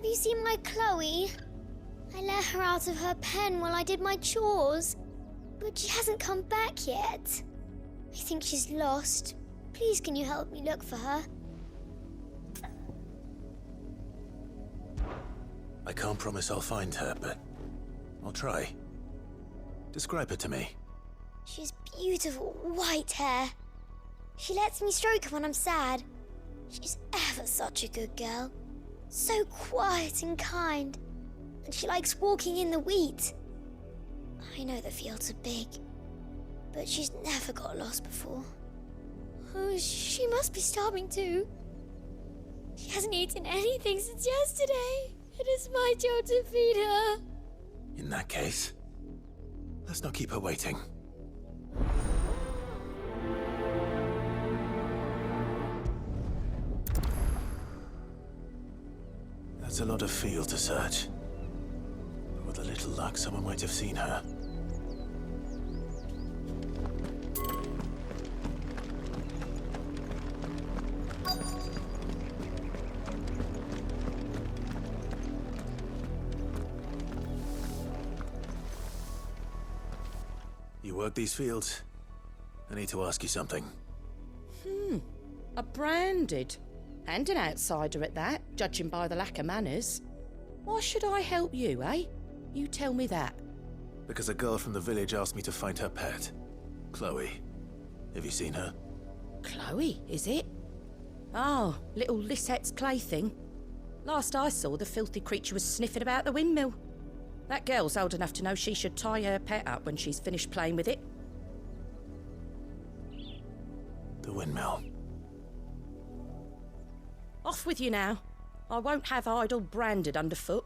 Have you seen my Chloe? I let her out of her pen while I did my chores, but she hasn't come back yet. I think she's lost. Please, can you help me look for her? I can't promise I'll find her, but I'll try. Describe her to me. She has beautiful white hair. She lets me stroke her when I'm sad. She's ever such a good girl. So quiet and kind. And she likes walking in the wheat. I know the fields are big, but she's never got lost before. Oh, she must be starving too. She hasn't eaten anything since yesterday. It is my job to feed her. In that case, let's not keep her waiting. That's a lot of field to search. But with a little luck, someone might have seen her. You work these fields? I need to ask you something. A branded. And an outsider at that, judging by the lack of manners. Why should I help you, eh? You tell me that. Because a girl from the village asked me to find her pet, Chloe. Have you seen her? Chloe, is it? Oh, little Lisette's plaything. Last I saw, the filthy creature was sniffing about the windmill. That girl's old enough to know she should tie her pet up when she's finished playing with it. The windmill. Off with you now. I won't have idle branded underfoot.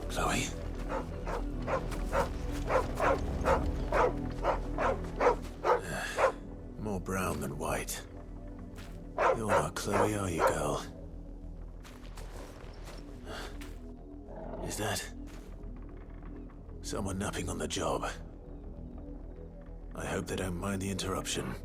Chloe? More brown than white. You're not Chloe, are you, girl? Is that someone napping on the job? I hope they don't mind the interruption.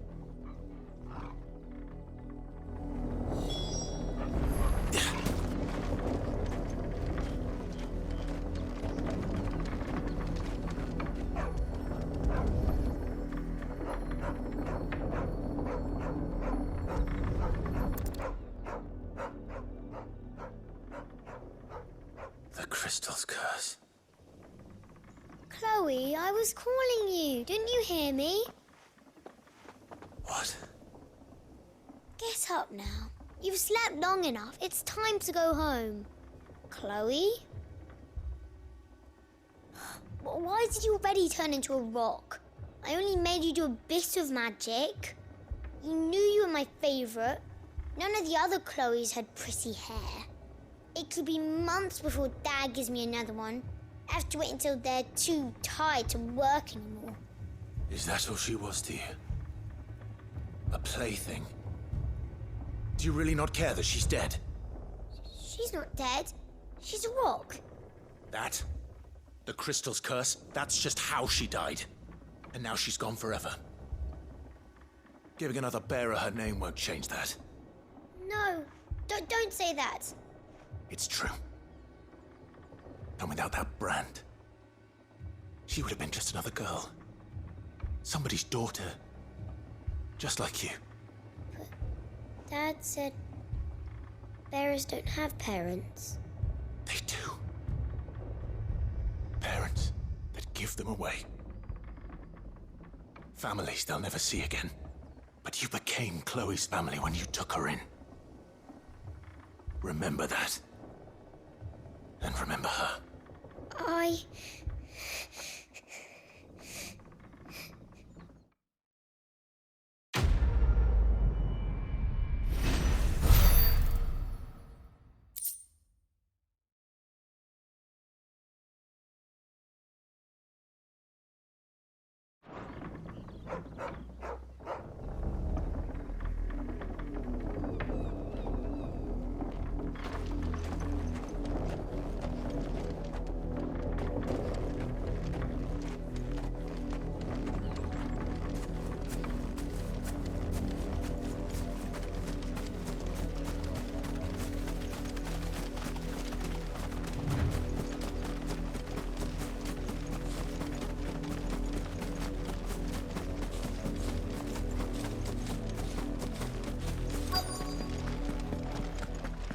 The crystal's curse. Chloe, I was calling you. Didn't you hear me? What? Get up now. You've slept long enough. It's time to go home. Chloe? Why did you already turn into a rock? I only made you do a bit of magic. You knew you were my favourite. None of the other Chloes had pretty hair. It could be months before Dad gives me another one. I have to wait until they're too tired to work anymore. Is that all she was to you? A plaything? Do you really not care that she's dead? She's not dead. She's a rock. That? The crystal's curse? That's just how she died. And now she's gone forever. Giving another bearer her name won't change that. No, don't say that. It's true. And without that brand, she would have been just another girl. Somebody's daughter. Just like you. But Dad said bearers don't have parents. They do. Parents that give them away. Families they'll never see again. But you became Chloe's family when you took her in. Remember that. And remember her. I...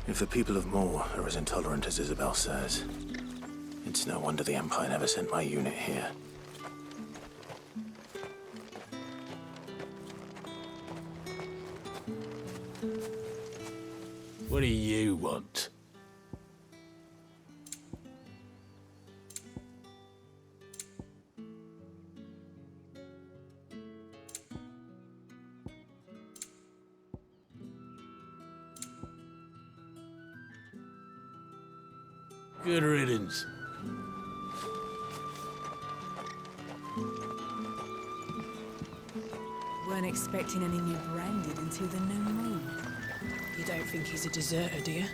If the people of Moor are as intolerant as Isabel says, it's no wonder the Empire never sent my unit here. What do you want? Good riddance. Weren't expecting any new branded until the new moon. You don't think he's a deserter, do you?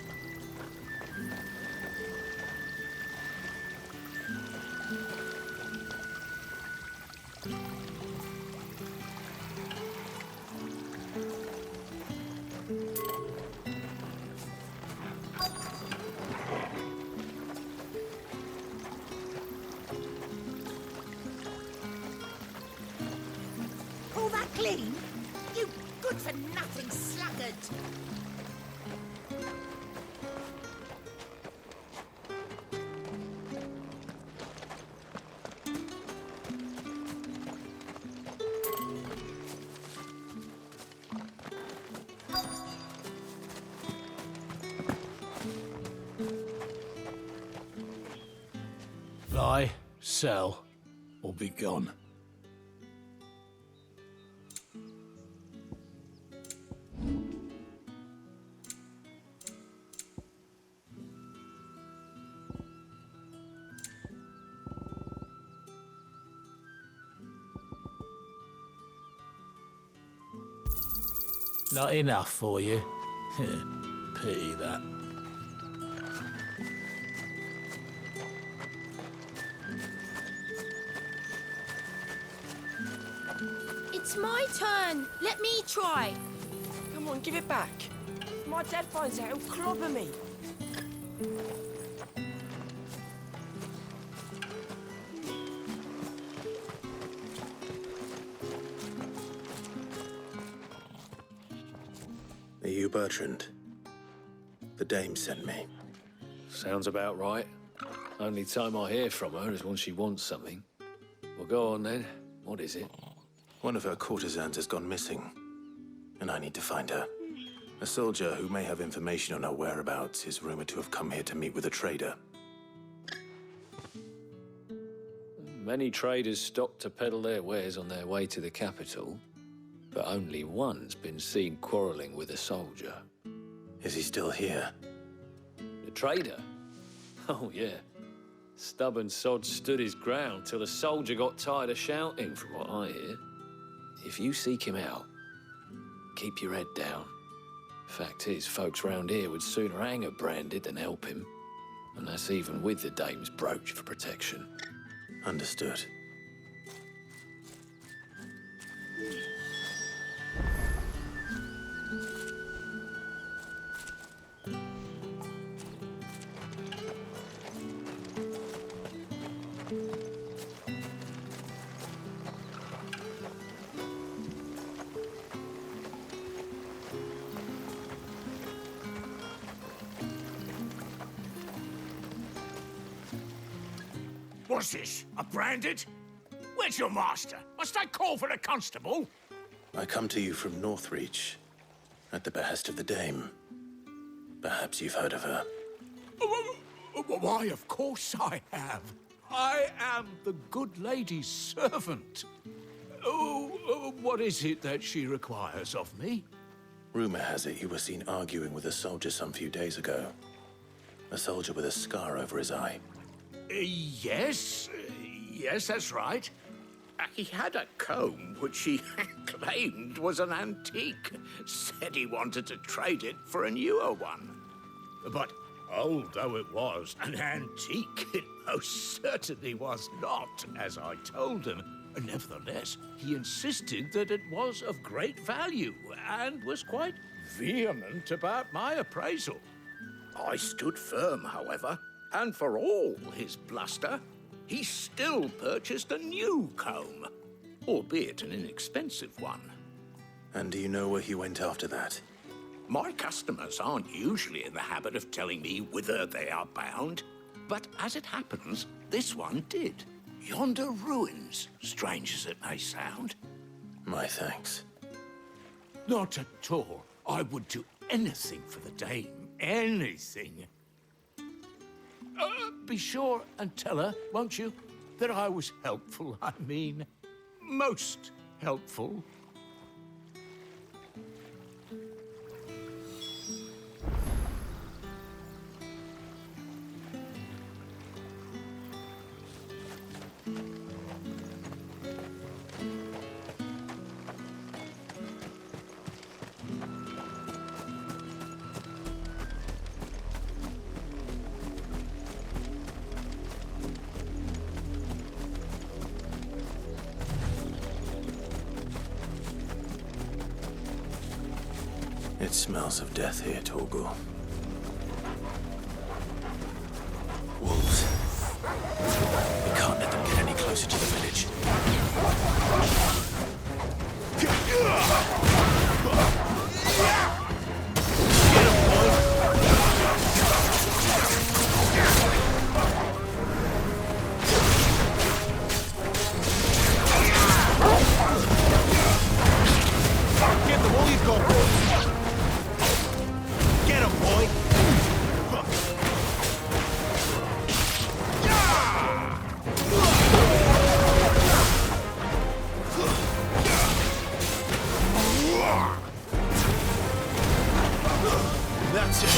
All that clean? You good-for-nothing sluggard! Buy, sell, or be gone. Not enough for you? Pity that. It's my turn. Let me try. Come on, give it back. If my dad finds out, he'll clobber me. Are you Bertrand? The dame sent me. Sounds about right. Only time I hear from her is when she wants something. Well, go on then. What is it? One of her courtesans has gone missing, and I need to find her. A soldier who may have information on her whereabouts is rumored to have come here to meet with a trader. Many traders stop to peddle their wares on their way to the capital, but only one's been seen quarreling with a soldier. Is he still here? The trader? Oh, yeah. Stubborn sod stood his ground till the soldier got tired of shouting, from what I hear. If you seek him out, keep your head down. Fact is, folks round here would sooner hang a branded than help him. And that's even with the dame's brooch for protection. Understood. What's this? A branded? Where's your master? Must I call for a constable? I come to you from Northreach, at the behest of the dame. Perhaps you've heard of her. Why, of course I have. I am the good lady's servant. What is it that she requires of me? Rumor has it you were seen arguing with a soldier some few days ago. A soldier with a scar over his eye. Yes, that's right. He had a comb which he claimed was an antique. Said he wanted to trade it for a newer one. But old though it was, an antique it most certainly was not, as I told him. Nevertheless, he insisted that it was of great value and was quite vehement about my appraisal. I stood firm, however, and for all his bluster, he still purchased a new comb, albeit an inexpensive one. And do you know where he went after that? My customers aren't usually in the habit of telling me whither they are bound, but as it happens, this one did. Yonder ruins, strange as it may sound. My thanks. Not at all. I would do anything for the dame. Anything. Be sure and tell her, won't you, that I was helpful. I mean, most helpful. It smells of death here, Torgal. Wolves. We can't let them get any closer to the village. Get them all you've got, boys. Get him, boy! That's it.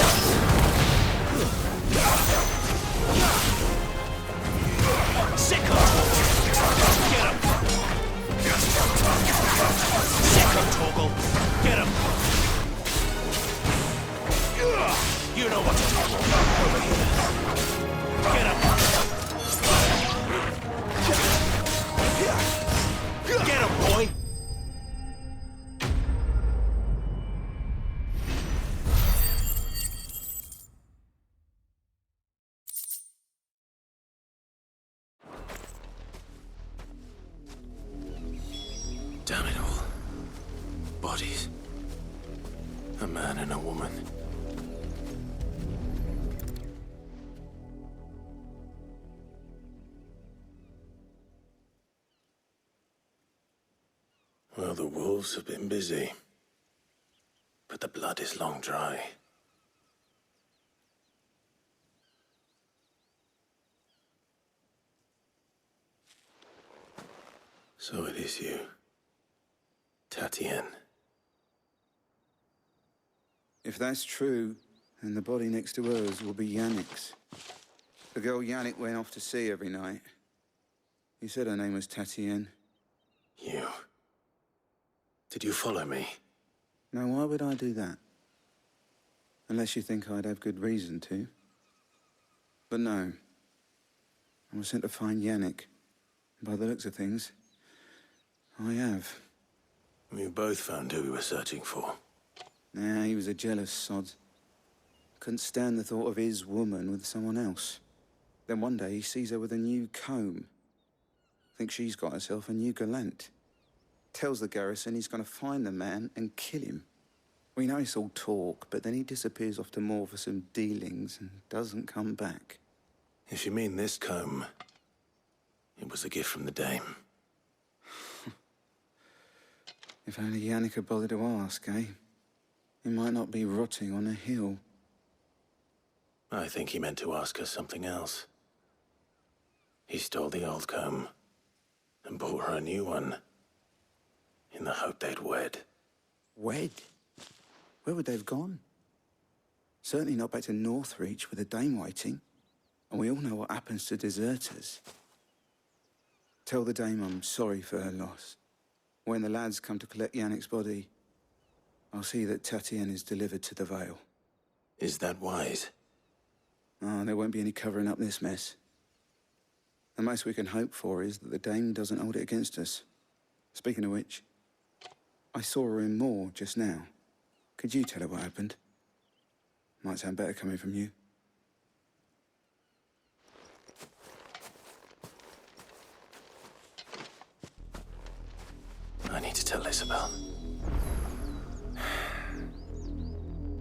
Sick him! Get him! Sick him, Torgal! Get him! You know what to do. Over here. Get him! Get him, boy! Damn it all. Bodies. A man and a woman. Well, the wolves have been busy. But the blood is long dry. So it is you, Tatienne. If that's true, then the body next to hers will be Yannick's. The girl Yannick went off to see every night. He said her name was Tatienne. You. Did you follow me? Now, why would I do that? Unless you think I'd have good reason to. But no. I was sent to find Yannick. By the looks of things, I have. We both found who we were searching for. Nah, he was a jealous sod. Couldn't stand the thought of his woman with someone else. Then one day he sees her with a new comb. Thinks she's got herself a new gallant. Tells the garrison he's going to find the man and kill him. We know it's all talk, but then he disappears off to Moor for some dealings and doesn't come back. If you mean this comb, it was a gift from the dame. If only Yannick had bothered to ask, eh? He might not be rotting on a hill. I think he meant to ask us something else. He stole the old comb and bought her a new one in the hope they'd wed. Wed? Where would they have gone? Certainly not back to Northreach with a dame waiting. And we all know what happens to deserters. Tell the dame I'm sorry for her loss. When the lads come to collect Yannick's body, I'll see that Tatienne is delivered to the Vale. Is that wise? Oh, there won't be any covering up this mess. The most we can hope for is that the dame doesn't hold it against us. Speaking of which, I saw her in Moor just now. Could you tell her what happened? Might sound better coming from you. I need to tell Isabel.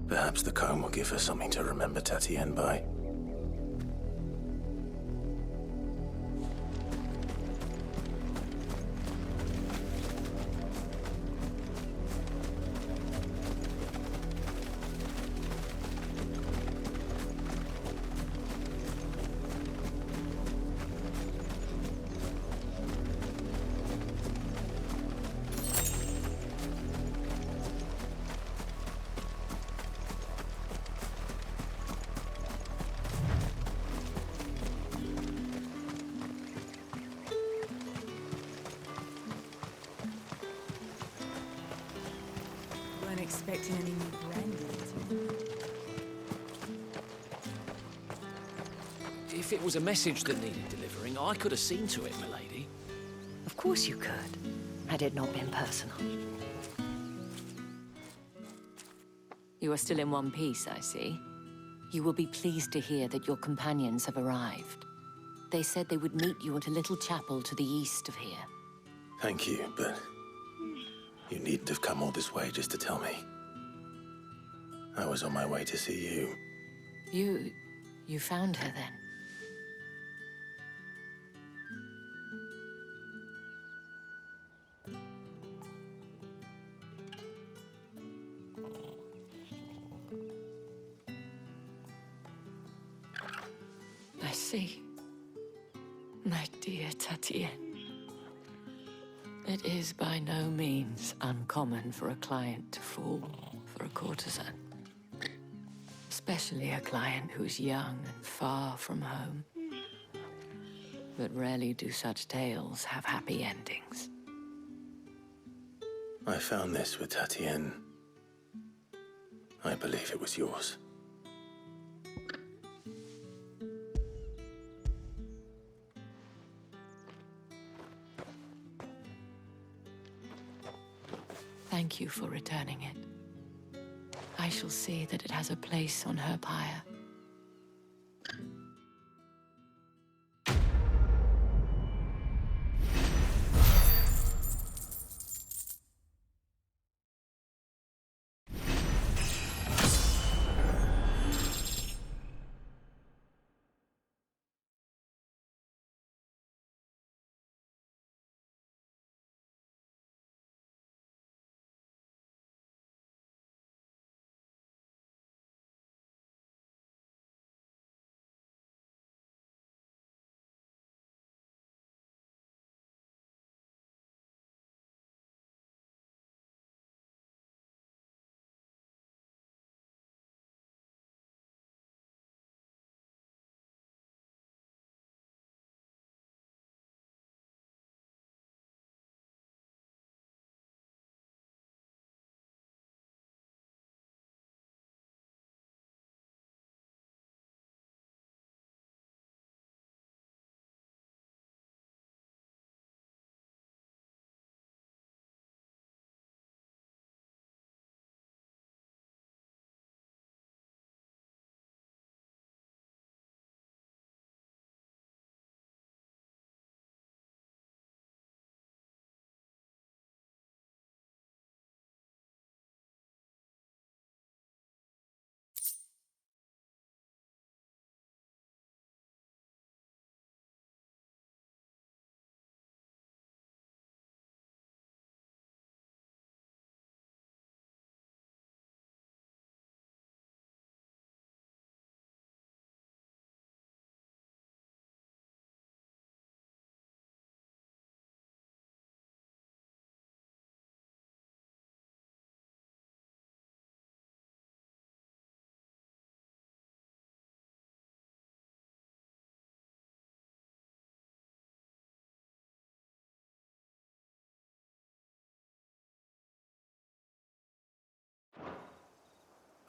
Perhaps the comb will give her something to remember Tatienne by. Weren't expecting any new brandy. If it was a message that needed delivering, I could have seen to it, milady. Of course you could, had it not been personal. You are still in one piece, I see. You will be pleased to hear that your companions have arrived. They said they would meet you at a little chapel to the east of here. Thank you, but you needn't have come all this way just to tell me. I was on my way to see you. You found her then? I see. My dear Tatienne. It is by no means uncommon for a client to fall for a courtesan. Especially a client who's young and far from home. But rarely do such tales have happy endings. I found this with Tatienne. I believe it was yours. Thank you for returning it. I shall see that it has a place on her pyre.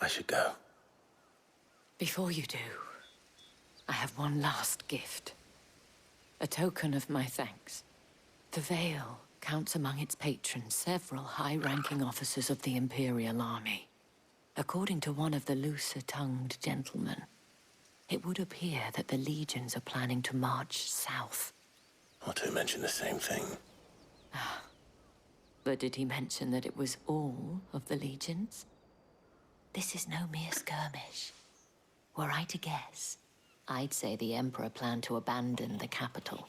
I should go. Before you do, I have one last gift. A token of my thanks. The Vale counts among its patrons several high-ranking officers of the Imperial Army. According to one of the looser-tongued gentlemen, it would appear that the legions are planning to march south. Or to mention the same thing. But did he mention that it was all of the legions? This is no mere skirmish. Were I to guess, I'd say the Emperor planned to abandon the capital.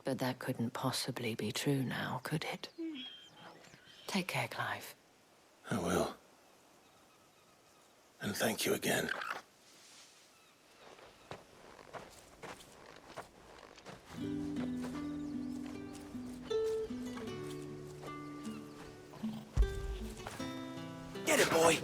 But that couldn't possibly be true now, could it? Take care, Clive. I will. And thank you again. Get it, boy!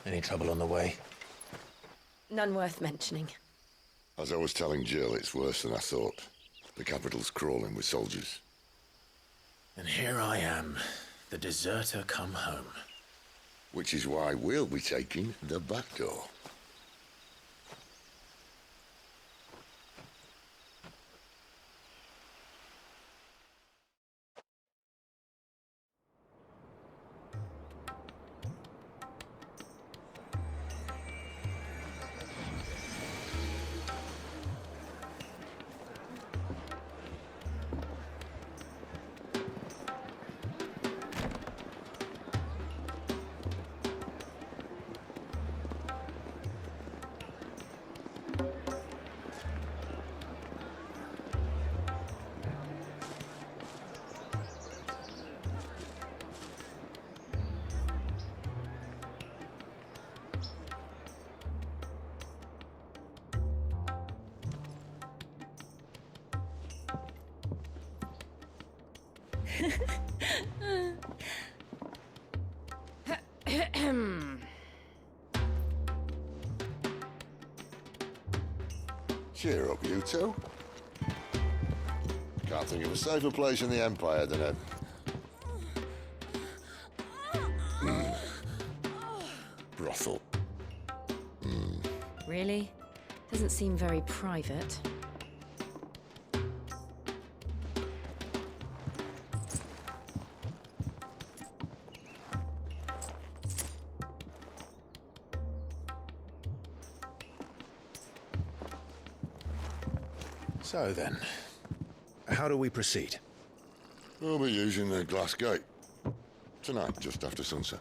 Any trouble on the way? None worth mentioning. As I was telling Jill, it's worse than I thought. The capital's crawling with soldiers. And here I am, the deserter come home. Which is why we'll be taking the back door. Cheer up, you two. Can't think of a safer place in the Empire than a... brothel. Really? Doesn't seem very private. So then, how do we proceed? We'll be using the glass gate. Tonight, just after sunset.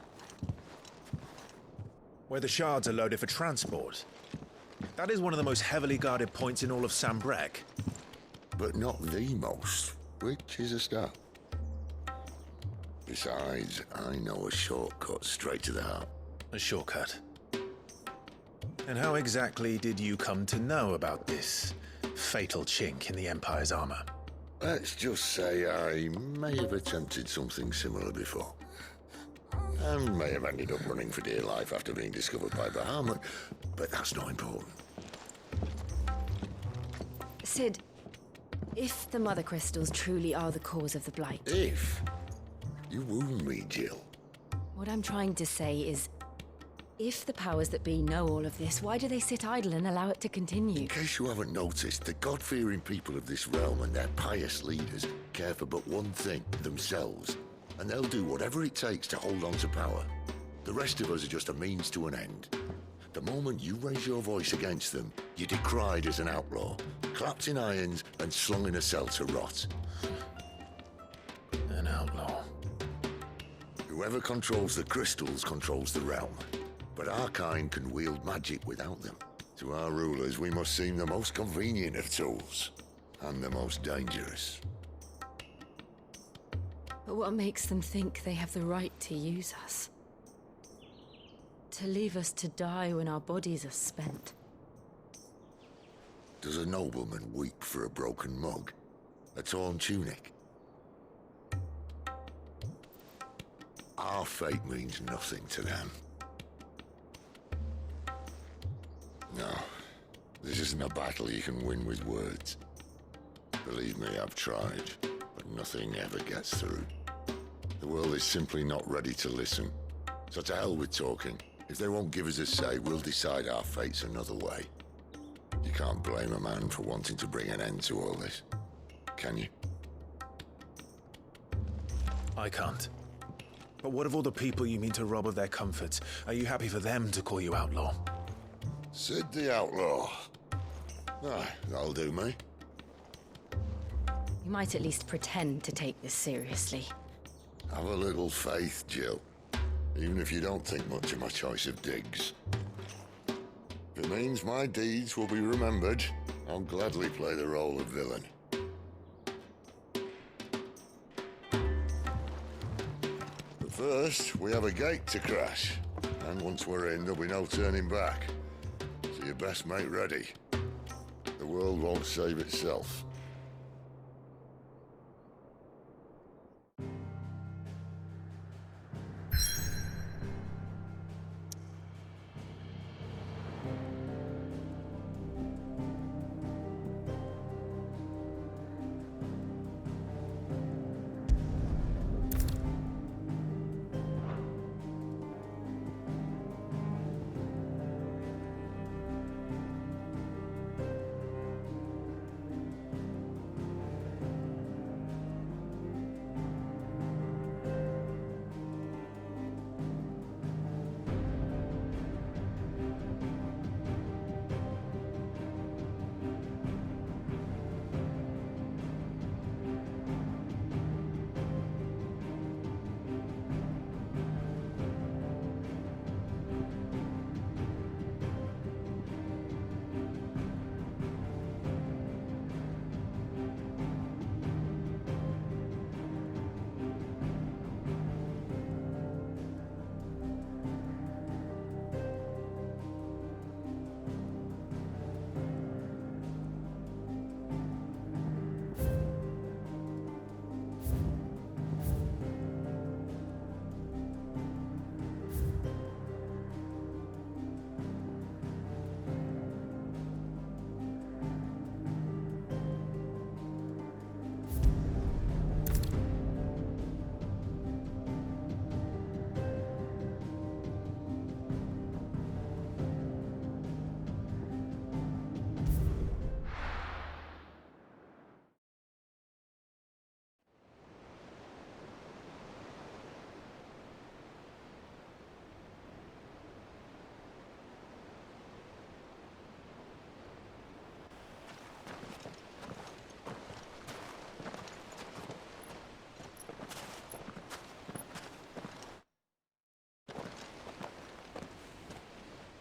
Where the shards are loaded for transport. That is one of the most heavily guarded points in all of Sambrec. But not the most, which is a start. Besides, I know a shortcut straight to the heart. A shortcut. And how exactly did you come to know about this fatal chink in the Empire's armor? Let's just say I may have attempted something similar before. And may have ended up running for dear life after being discovered by Bahamut, but that's not important. Sid, if the Mother Crystals truly are the cause of the Blight... If? You wound me, Jill. What I'm trying to say is, if the powers that be know all of this, why do they sit idle and allow it to continue? In case you haven't noticed, the God-fearing people of this realm and their pious leaders care for but one thing, themselves. And they'll do whatever it takes to hold on to power. The rest of us are just a means to an end. The moment you raise your voice against them, you're decried as an outlaw, clapped in irons and slung in a cell to rot. An outlaw. Whoever controls the crystals controls the realm. But our kind can wield magic without them. To our rulers, we must seem the most convenient of tools. And the most dangerous. But what makes them think they have the right to use us? To leave us to die when our bodies are spent? Does a nobleman weep for a broken mug? A torn tunic? Our fate means nothing to them. No, this isn't a battle you can win with words. Believe me, I've tried, but nothing ever gets through. The world is simply not ready to listen. So to hell with talking. If they won't give us a say, we'll decide our fates another way. You can't blame a man for wanting to bring an end to all this, can you? I can't. But what of all the people you mean to rob of their comforts? Are you happy for them to call you outlaw? Sid the Outlaw. Ah, that'll do me. You might at least pretend to take this seriously. Have a little faith, Jill. Even if you don't think much of my choice of digs. If it means my deeds will be remembered, I'll gladly play the role of villain. But first, we have a gate to crash. And once we're in, there'll be no turning back. So you best make ready. The world won't save itself.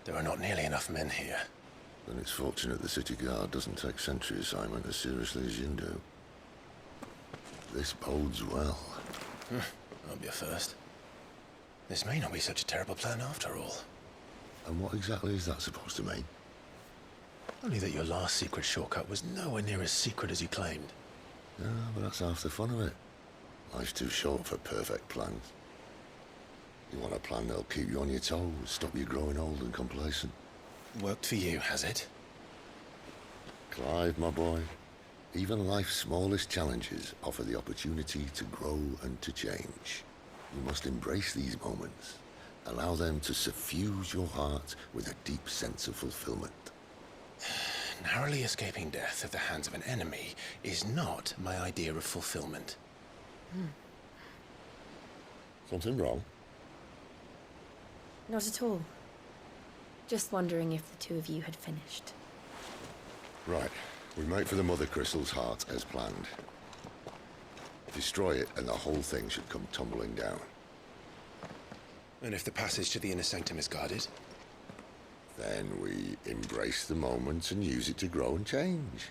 There are not nearly enough men here. Then it's fortunate the city guard doesn't take sentry assignment as seriously as you do. This bodes well. I'll be a first. This may not be such a terrible plan after all. And what exactly is that supposed to mean? Only that your last secret shortcut was nowhere near as secret as you claimed. Yeah, but that's half the fun of it. Life's too short for perfect plans. You want a plan that'll keep you on your toes, stop you growing old and complacent. Worked for you, has it? Clive, my boy, even life's smallest challenges offer the opportunity to grow and to change. You must embrace these moments. Allow them to suffuse your heart with a deep sense of fulfillment. Narrowly escaping death at the hands of an enemy is not my idea of fulfillment. Something wrong? Not at all. Just wondering if the two of you had finished. Right. We make for the Mother Crystal's heart as planned. Destroy it and the whole thing should come tumbling down. And if the passage to the inner sanctum is guarded? Then we embrace the moment and use it to grow and change.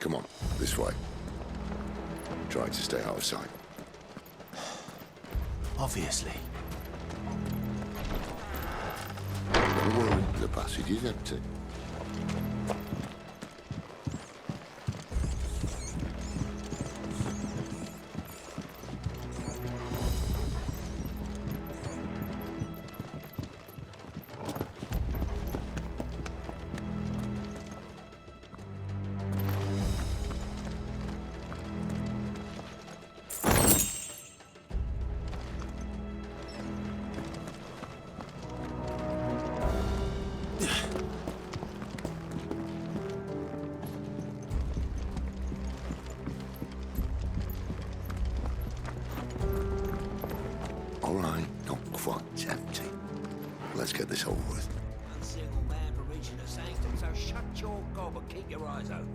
Come on, this way. Try to stay out of sight. Obviously. Don't worry, the passage is empty. All right, not quite empty. Let's get this over with. One single man for reaching the sanctum, so shut your gob and keep your eyes open.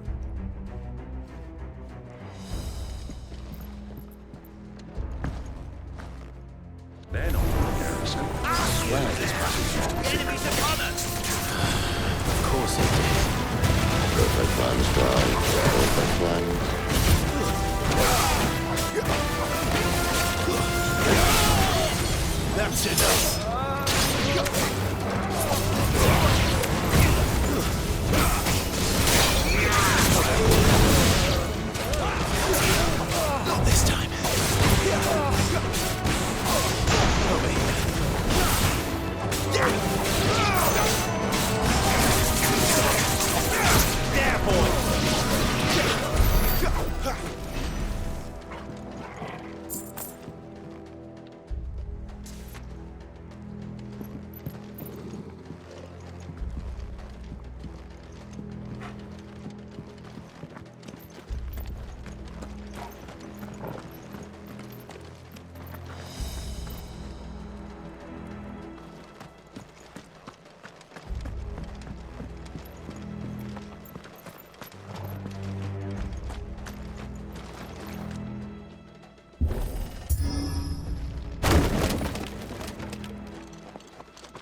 They're not from the garrison. I swear this passage used to be... The enemy's upon us! Of course it did. Perfect plans, Clive. Perfect plans. That's enough. Not this time. Over here. There, boy.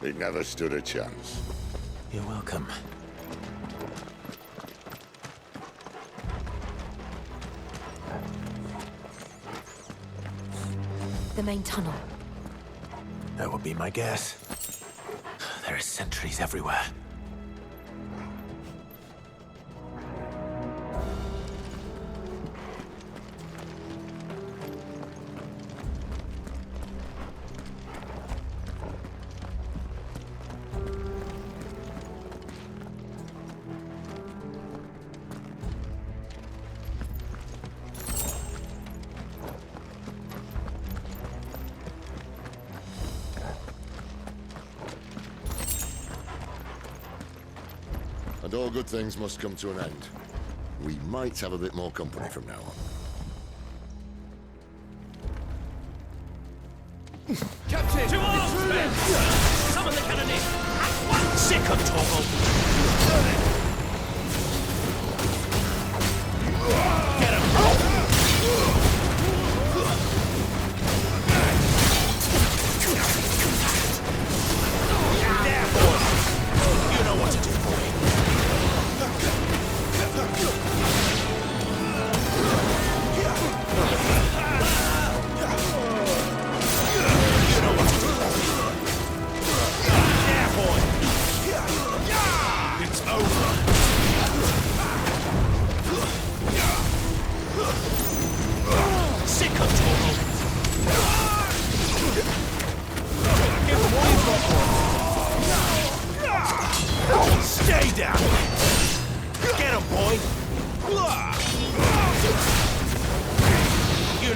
He never stood a chance. You're welcome. The main tunnel. That would be my guess. There are sentries everywhere. And all good things must come to an end. We might have a bit more company from now on. Captain! To arms, men! Summon the cannoneer! At once! Sick of Torgal! Get him! There, boy! You know what to do, boy. It's over.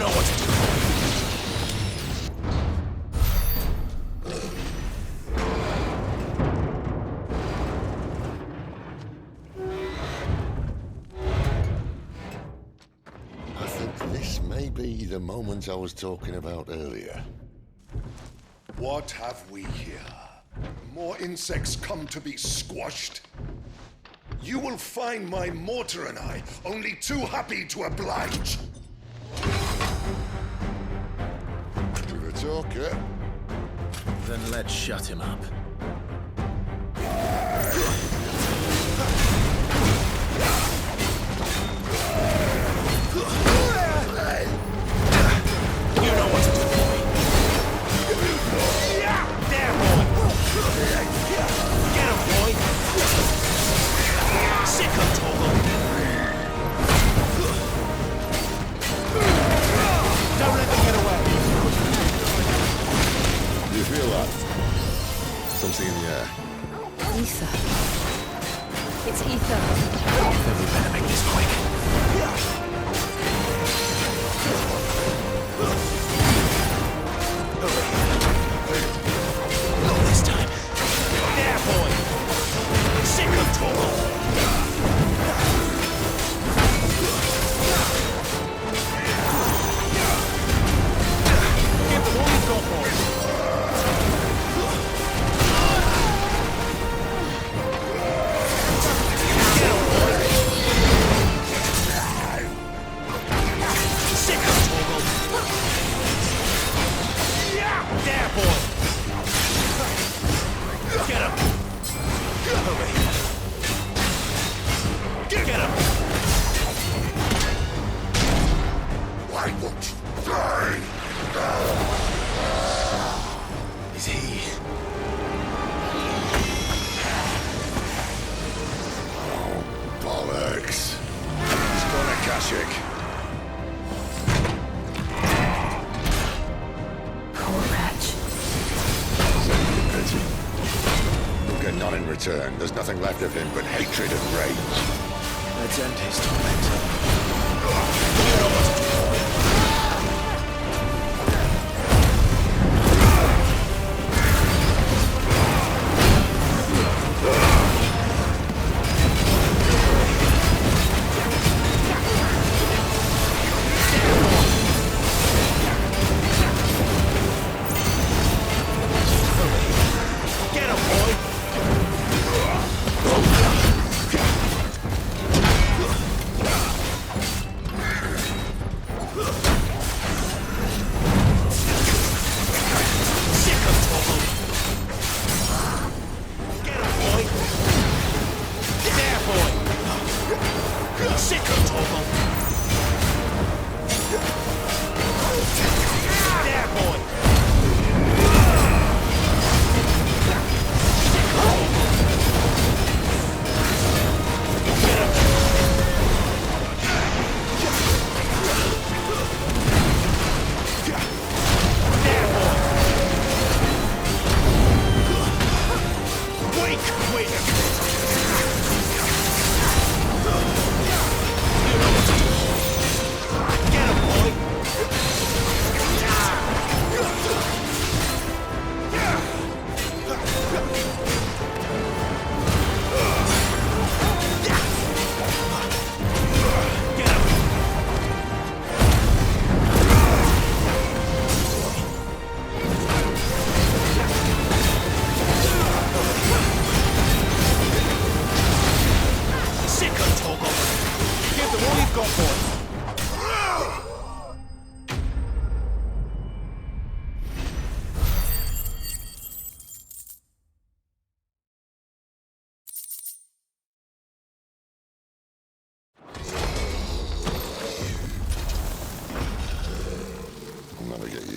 know what to do. I think this may be the moment I was talking about earlier. What have we here? More insects come to be squashed? You will find my mortar and I only too happy to oblige. To the talker. Then let's shut him up. You know what to do, boy. There, boy. Get him, boy. Sick of Toggle. Don't let them get away. You feel that? Something in the air. Ether. It's ether. Then we better make this quick. Not this time. There, boy. Sick of Toggle. Give them all you've got, boys. Get him, boy. Sick of Toggle. There, boy. Get him. Over here. Get him. Why won't you die? Is he? Bollocks. He's got a Kashik. Poor wretch. Pity. You'll get none in return. There's nothing left of him but hatred and rage. Let's end his torment. You know what to do, boy. Get him, boy!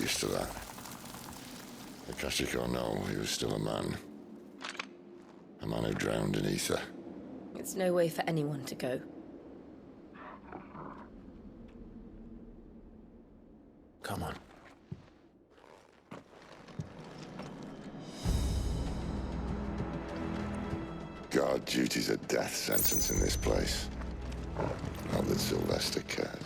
used to that. Akashic or no, he was still a man. A man who drowned in ether. It's no way for anyone to go. Come on. God, duty's a death sentence in this place. Not that Sylvester cares.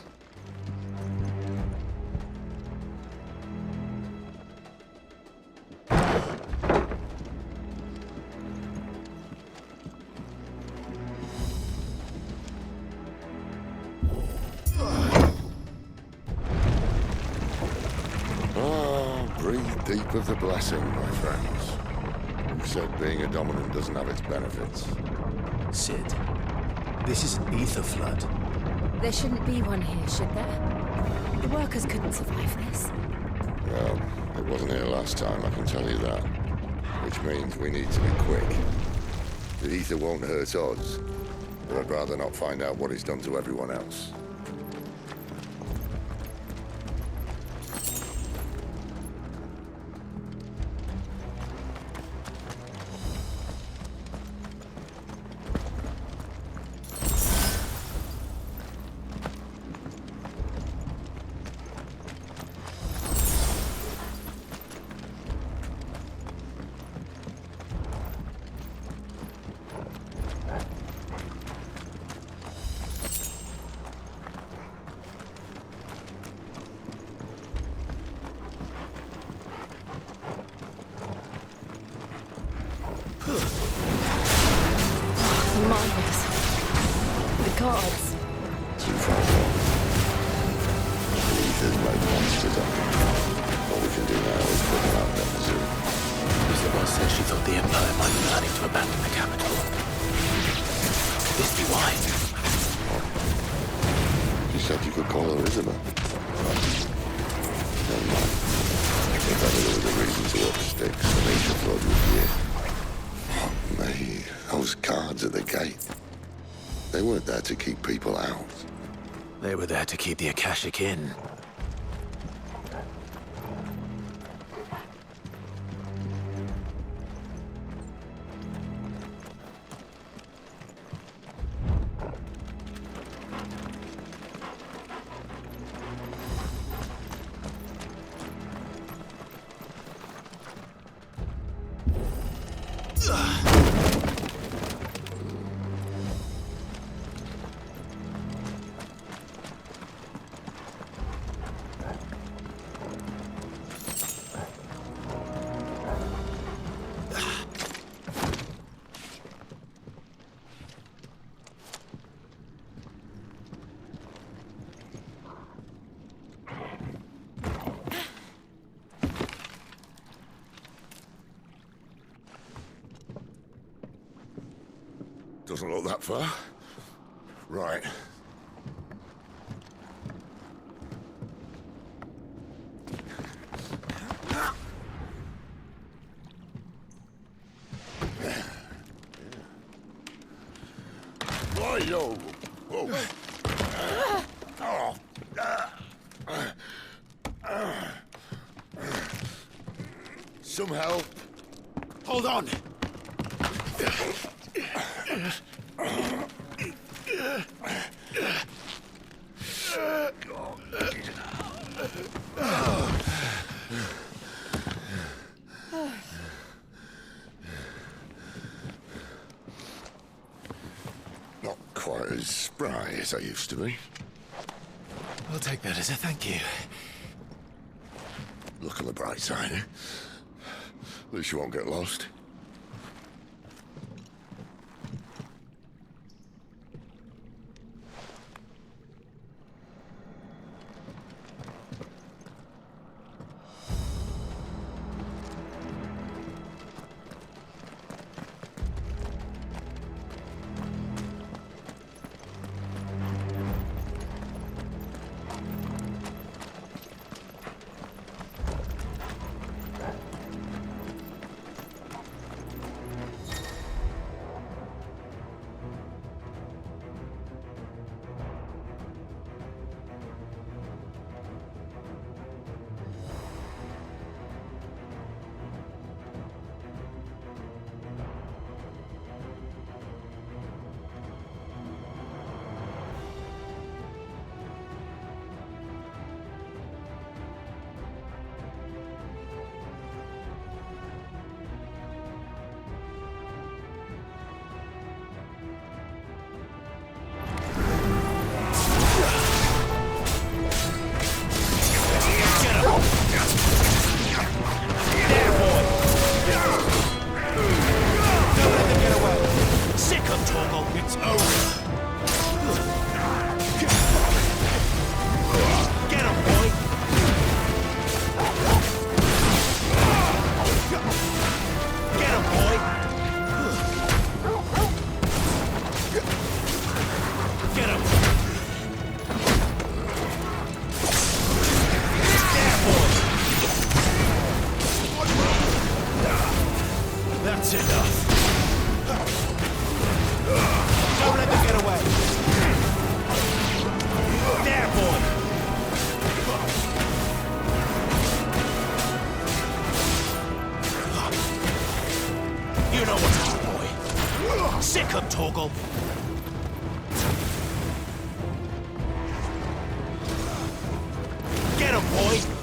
Deep of the blessing, my friends. Who said being a dominant doesn't have its benefits? Sid, this is an ether flood. There shouldn't be one here, should there? The workers couldn't survive this. Well, it wasn't here last time, I can tell you that. Which means we need to be quick. The ether won't hurt us, but I'd rather not find out what it's done to everyone else. The miners. The guards. Too far gone. The ether's made monsters of them. All we can do now is put them out of the zoo. Isabel said she thought the Empire might be planning to abandon the capital. Could this be why? You said you could call her Isabel. Never mind. If ever there was a reason to up sticks, the nature flood would be it. Fuck me. Those guards at the gate. They weren't there to keep people out. They were there to keep the Akashic in. Doesn't look that far. Right. Whoa. Whoa. Some help. Hold on! Not quite as spry as I used to be. I'll take that as a thank you. Look on the bright side, eh? At least you won't get lost. Stick up, Torgal. Get him, boy!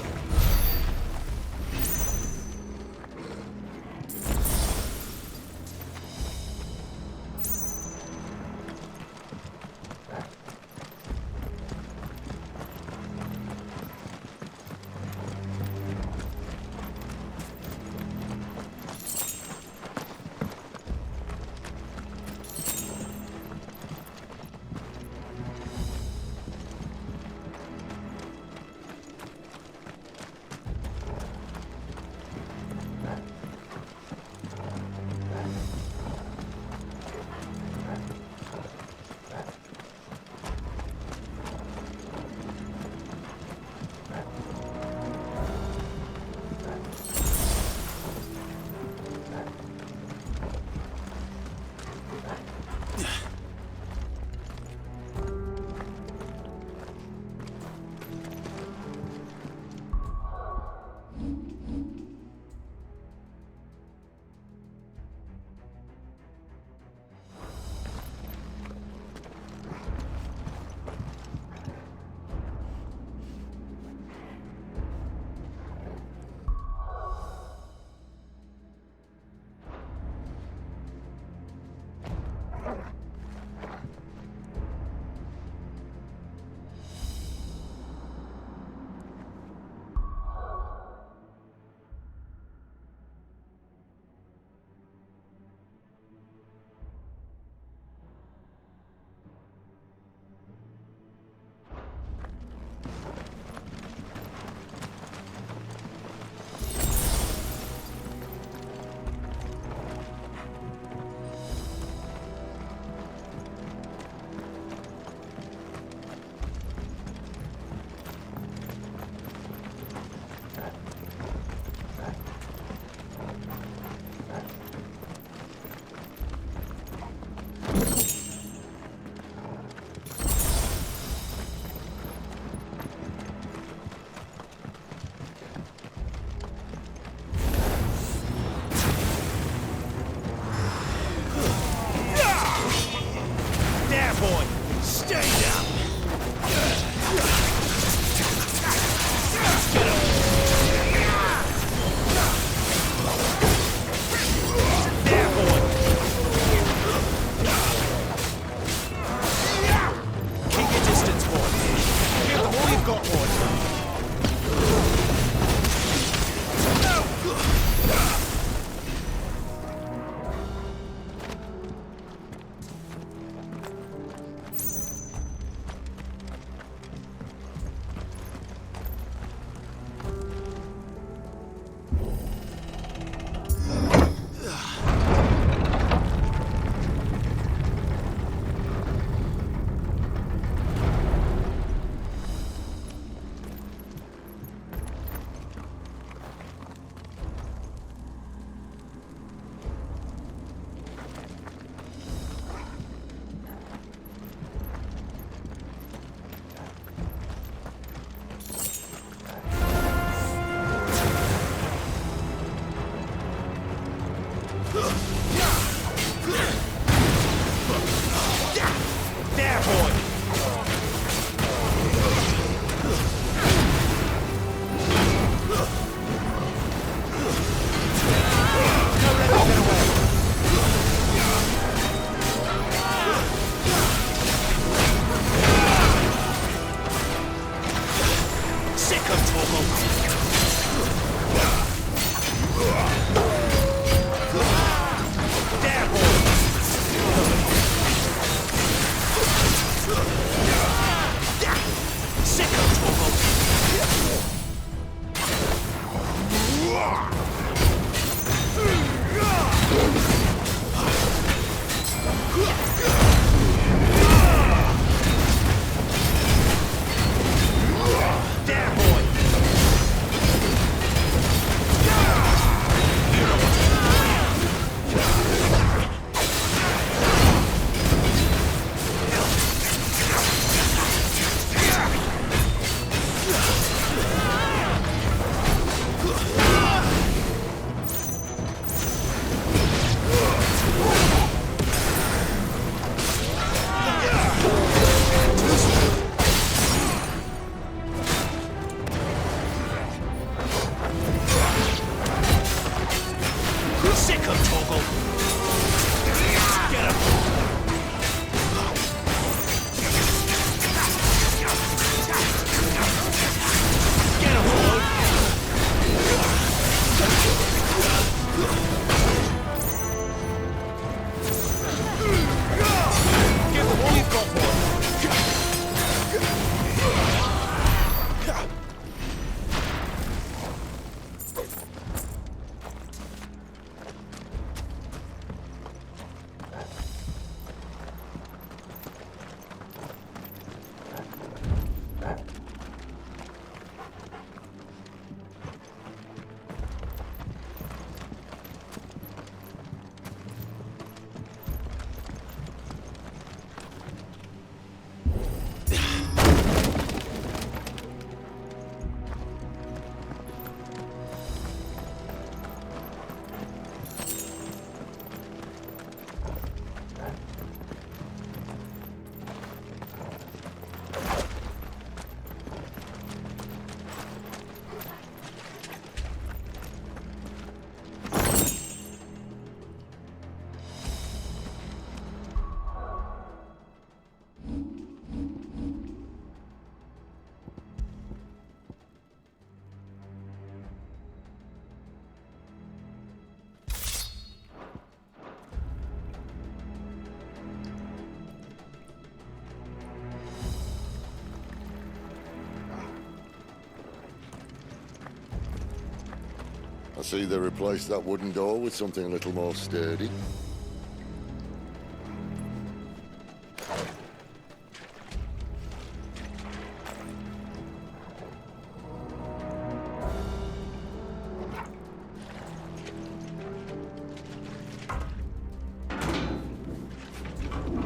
I see they replaced that wooden door with something a little more sturdy.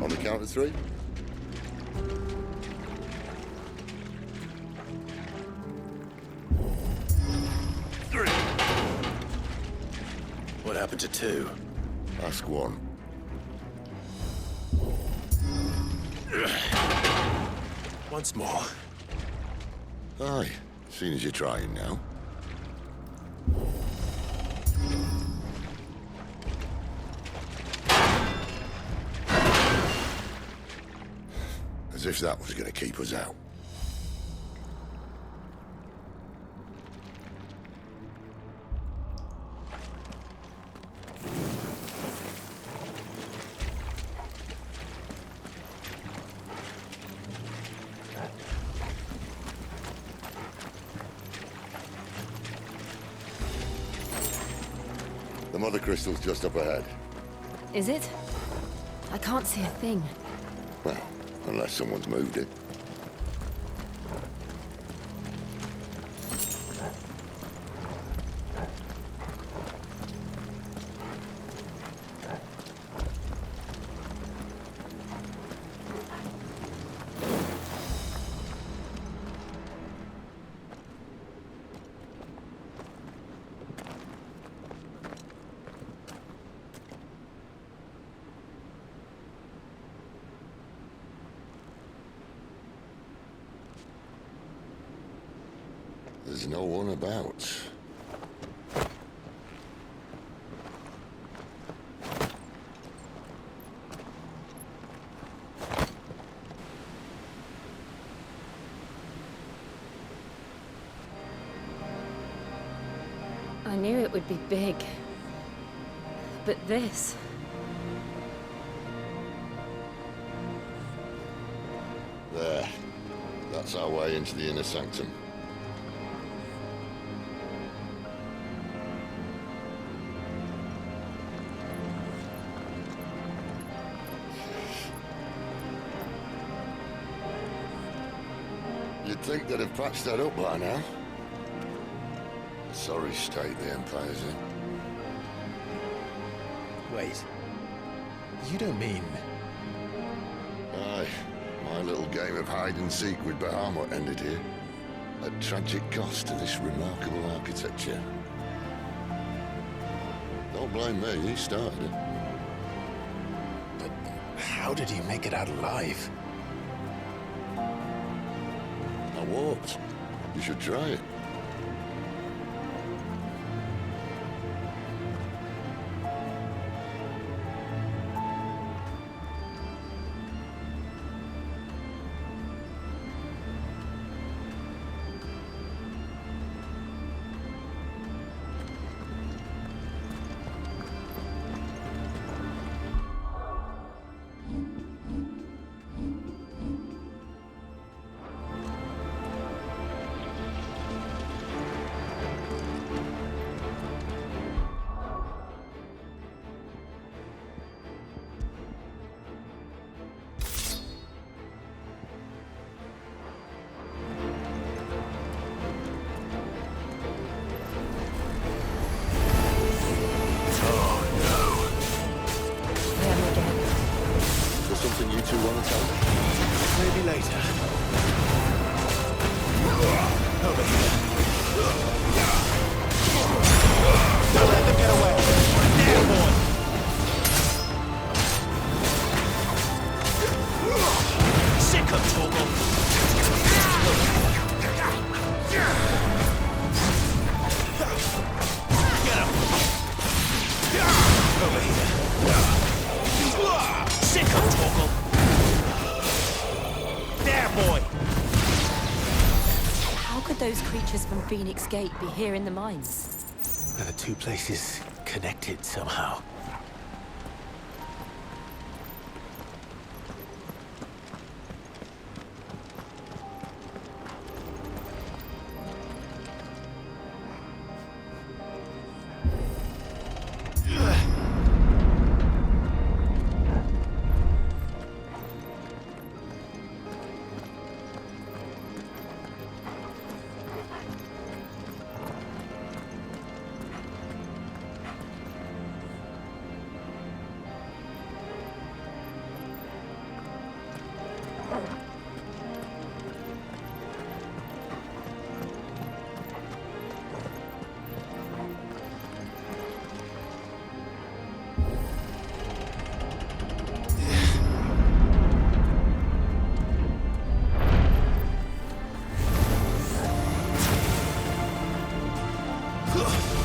On the count of 3. What happened to 2? Ask 1. Once more. Aye, seeing as you're trying now. As if that was going to keep us out. The mother crystal's just up ahead. Is it? I can't see a thing. Well, unless someone's moved it. There's no one about. I knew it would be big. But this... There. That's our way into the inner sanctum. You'd think they'd have patched that up by now. Sorry state the Empire's in. Wait. You don't mean... Aye. My little game of hide-and-seek with Bahamut ended here. At tragic cost to this remarkable architecture. Don't blame me, he started it. But how did he make it out alive? I walked. You should try it. Something you two want to tell me? Maybe later. Over here. Don't let them get away. There, boy. Sick of Torgal. Get him. Over here. Sick of Torgal. There, boy. How could those creatures from Phoenix Gate be here in the mines? Are the two places connected somehow? Ugh!